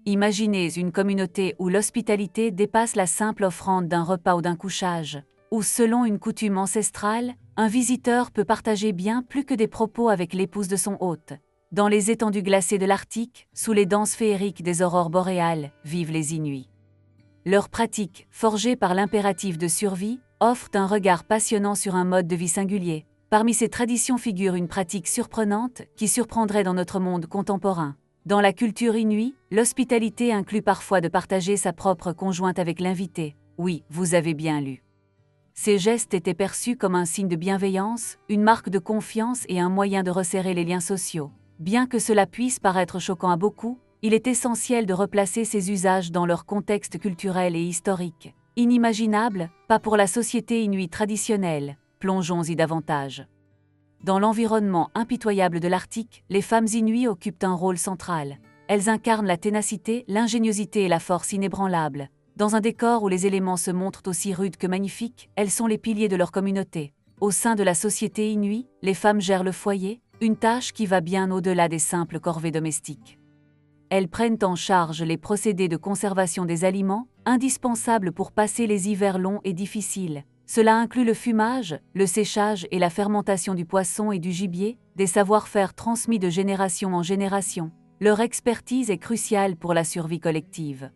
Imaginez une communauté où l'hospitalité dépasse la simple offrande d'un repas ou d'un couchage, où selon une coutume ancestrale, un visiteur peut partager bien plus que des propos avec l'épouse de son hôte. Dans les étendues glacées de l'Arctique, sous les danses féeriques des aurores boréales, vivent les Inuits. Leurs pratiques, forgées par l'impératif de survie, offrent un regard passionnant sur un mode de vie singulier. Parmi ces traditions figure une pratique surprenante qui surprendrait dans notre monde contemporain. Dans la culture inuit, l'hospitalité inclut parfois de partager sa propre conjointe avec l'invité. Oui, vous avez bien lu. Ces gestes étaient perçus comme un signe de bienveillance, une marque de confiance et un moyen de resserrer les liens sociaux. Bien que cela puisse paraître choquant à beaucoup, il est essentiel de replacer ces usages dans leur contexte culturel et historique. Inimaginable, pas pour la société inuit traditionnelle. Plongeons-y davantage. Dans l'environnement impitoyable de l'Arctique, les femmes inuits occupent un rôle central. Elles incarnent la ténacité, l'ingéniosité et la force inébranlable. Dans un décor où les éléments se montrent aussi rudes que magnifiques, elles sont les piliers de leur communauté. Au sein de la société inuit, les femmes gèrent le foyer, une tâche qui va bien au-delà des simples corvées domestiques. Elles prennent en charge les procédés de conservation des aliments, indispensables pour passer les hivers longs et difficiles. Cela inclut le fumage, le séchage et la fermentation du poisson et du gibier, des savoir-faire transmis de génération en génération. Leur expertise est cruciale pour la survie collective.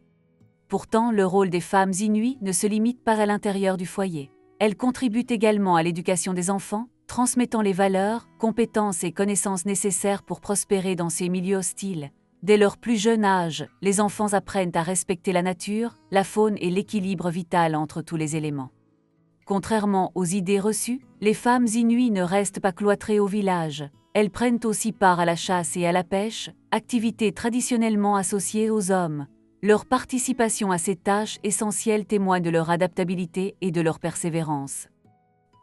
Pourtant, le rôle des femmes inuits ne se limite pas à l'intérieur du foyer. Elles contribuent également à l'éducation des enfants, transmettant les valeurs, compétences et connaissances nécessaires pour prospérer dans ces milieux hostiles. Dès leur plus jeune âge, les enfants apprennent à respecter la nature, la faune et l'équilibre vital entre tous les éléments. Contrairement aux idées reçues, les femmes inuits ne restent pas cloîtrées au village. Elles prennent aussi part à la chasse et à la pêche, activités traditionnellement associées aux hommes. Leur participation à ces tâches essentielles témoigne de leur adaptabilité et de leur persévérance.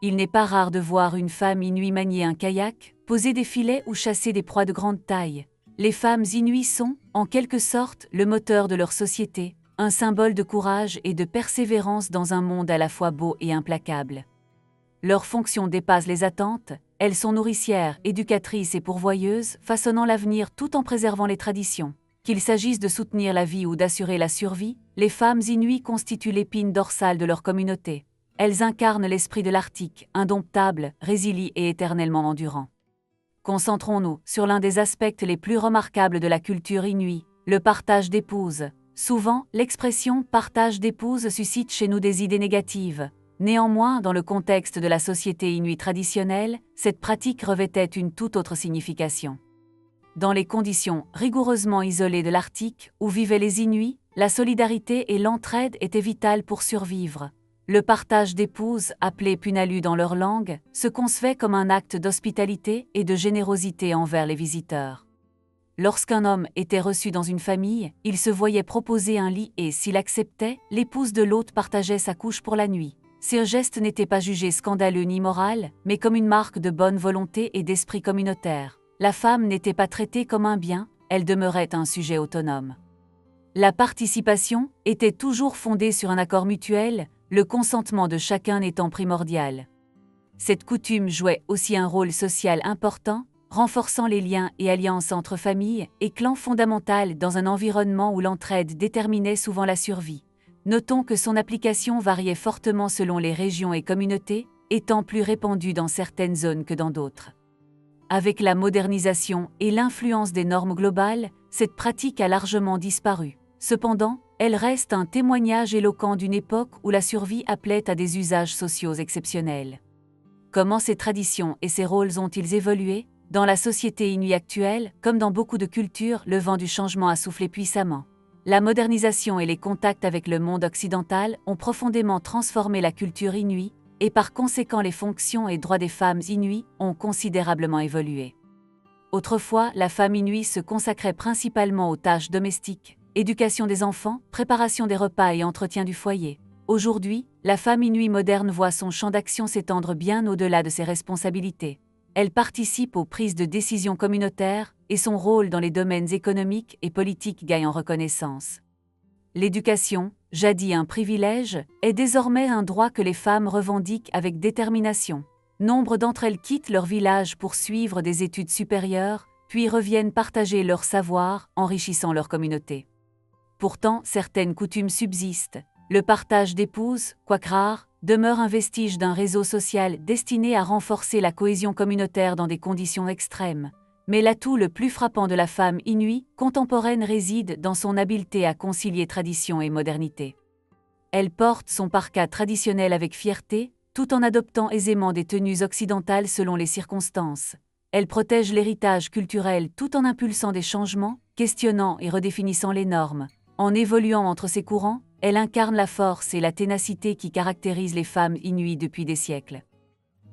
Il n'est pas rare de voir une femme inuit manier un kayak, poser des filets ou chasser des proies de grande taille. Les femmes inuits sont, en quelque sorte, le moteur de leur société, un symbole de courage et de persévérance dans un monde à la fois beau et implacable. Leur fonction dépasse les attentes, elles sont nourricières, éducatrices et pourvoyeuses, façonnant l'avenir tout en préservant les traditions. Qu'il s'agisse de soutenir la vie ou d'assurer la survie, les femmes inuits constituent l'épine dorsale de leur communauté. Elles incarnent l'esprit de l'Arctique, indomptable, résilient et éternellement endurant. Concentrons-nous sur l'un des aspects les plus remarquables de la culture inuit, le partage d'épouses. Souvent, l'expression « partage d'épouses » suscite chez nous des idées négatives. Néanmoins, dans le contexte de la société inuit traditionnelle, cette pratique revêtait une toute autre signification. Dans les conditions rigoureusement isolées de l'Arctique, où vivaient les Inuits, la solidarité et l'entraide étaient vitales pour survivre. Le partage d'épouses, appelé punalu dans leur langue, se concevait comme un acte d'hospitalité et de générosité envers les visiteurs. Lorsqu'un homme était reçu dans une famille, il se voyait proposer un lit et, s'il acceptait, l'épouse de l'hôte partageait sa couche pour la nuit. Ce geste n'était pas jugé scandaleux ni moral, mais comme une marque de bonne volonté et d'esprit communautaire. La femme n'était pas traitée comme un bien, elle demeurait un sujet autonome. La participation était toujours fondée sur un accord mutuel, le consentement de chacun étant primordial. Cette coutume jouait aussi un rôle social important, renforçant les liens et alliances entre familles et clans fondamentales dans un environnement où l'entraide déterminait souvent la survie. Notons que son application variait fortement selon les régions et communautés, étant plus répandue dans certaines zones que dans d'autres. Avec la modernisation et l'influence des normes globales, cette pratique a largement disparu. Cependant, elle reste un témoignage éloquent d'une époque où la survie appelait à des usages sociaux exceptionnels. Comment ces traditions et ces rôles ont-ils évolué ? Dans la société inuit actuelle, comme dans beaucoup de cultures, le vent du changement a soufflé puissamment. La modernisation et les contacts avec le monde occidental ont profondément transformé la culture inuit, et par conséquent les fonctions et droits des femmes inuits ont considérablement évolué. Autrefois, la femme inuit se consacrait principalement aux tâches domestiques, éducation des enfants, préparation des repas et entretien du foyer. Aujourd'hui, la femme inuit moderne voit son champ d'action s'étendre bien au-delà de ses responsabilités. Elle participe aux prises de décisions communautaires et son rôle dans les domaines économiques et politiques gagne en reconnaissance. L'éducation, jadis un privilège, est désormais un droit que les femmes revendiquent avec détermination. Nombre d'entre elles quittent leur village pour suivre des études supérieures, puis reviennent partager leur savoir, enrichissant leur communauté. Pourtant, certaines coutumes subsistent. Le partage d'épouses, quoique rare, demeure un vestige d'un réseau social destiné à renforcer la cohésion communautaire dans des conditions extrêmes. Mais l'atout le plus frappant de la femme inuit contemporaine réside dans son habileté à concilier tradition et modernité. Elle porte son parka traditionnel avec fierté, tout en adoptant aisément des tenues occidentales selon les circonstances. Elle protège l'héritage culturel tout en impulsant des changements, questionnant et redéfinissant les normes. En évoluant entre ces courants, elle incarne la force et la ténacité qui caractérisent les femmes inuits depuis des siècles.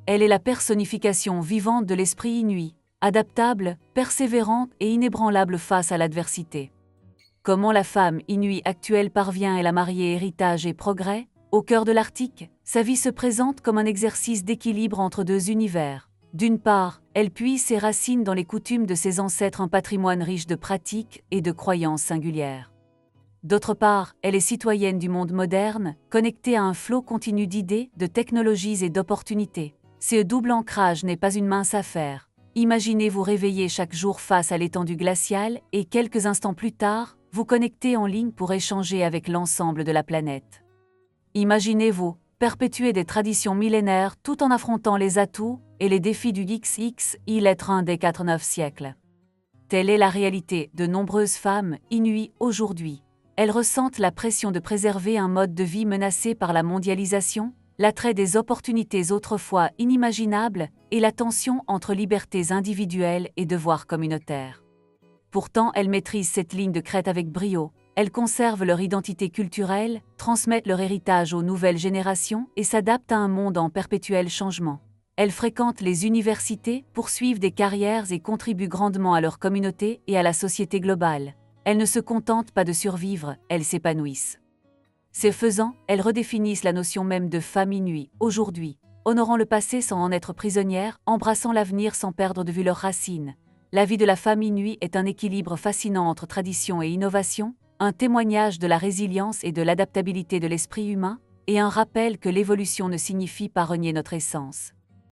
Elle est la personnification vivante de l'esprit inuit, adaptable, persévérante et inébranlable face à l'adversité. Comment la femme inuit actuelle parvient-elle à marier héritage et progrès? Au cœur de l'Arctique, sa vie se présente comme un exercice d'équilibre entre deux univers. D'une part, elle puise ses racines dans les coutumes de ses ancêtres, un patrimoine riche de pratiques et de croyances singulières. D'autre part, elle est citoyenne du monde moderne, connectée à un flot continu d'idées, de technologies et d'opportunités. Ce double ancrage n'est pas une mince affaire. Imaginez vous réveiller chaque jour face à l'étendue glaciale et quelques instants plus tard, vous connecter en ligne pour échanger avec l'ensemble de la planète. Imaginez-vous perpétuer des traditions millénaires tout en affrontant les atouts et les défis du XXI l'être un des 4-9 siècles. Telle est la réalité de nombreuses femmes inuits aujourd'hui. Elles ressentent la pression de préserver un mode de vie menacé par la mondialisation, l'attrait des opportunités autrefois inimaginables et la tension entre libertés individuelles et devoirs communautaires. Pourtant, elles maîtrisent cette ligne de crête avec brio. Elles conservent leur identité culturelle, transmettent leur héritage aux nouvelles générations et s'adaptent à un monde en perpétuel changement. Elles fréquentent les universités, poursuivent des carrières et contribuent grandement à leur communauté et à la société globale. Elles ne se contentent pas de survivre, elles s'épanouissent. Ce faisant, elles redéfinissent la notion même de femme inuit, aujourd'hui, honorant le passé sans en être prisonnières, embrassant l'avenir sans perdre de vue leurs racines. La vie de la femme inuit est un équilibre fascinant entre tradition et innovation, un témoignage de la résilience et de l'adaptabilité de l'esprit humain, et un rappel que l'évolution ne signifie pas renier notre essence.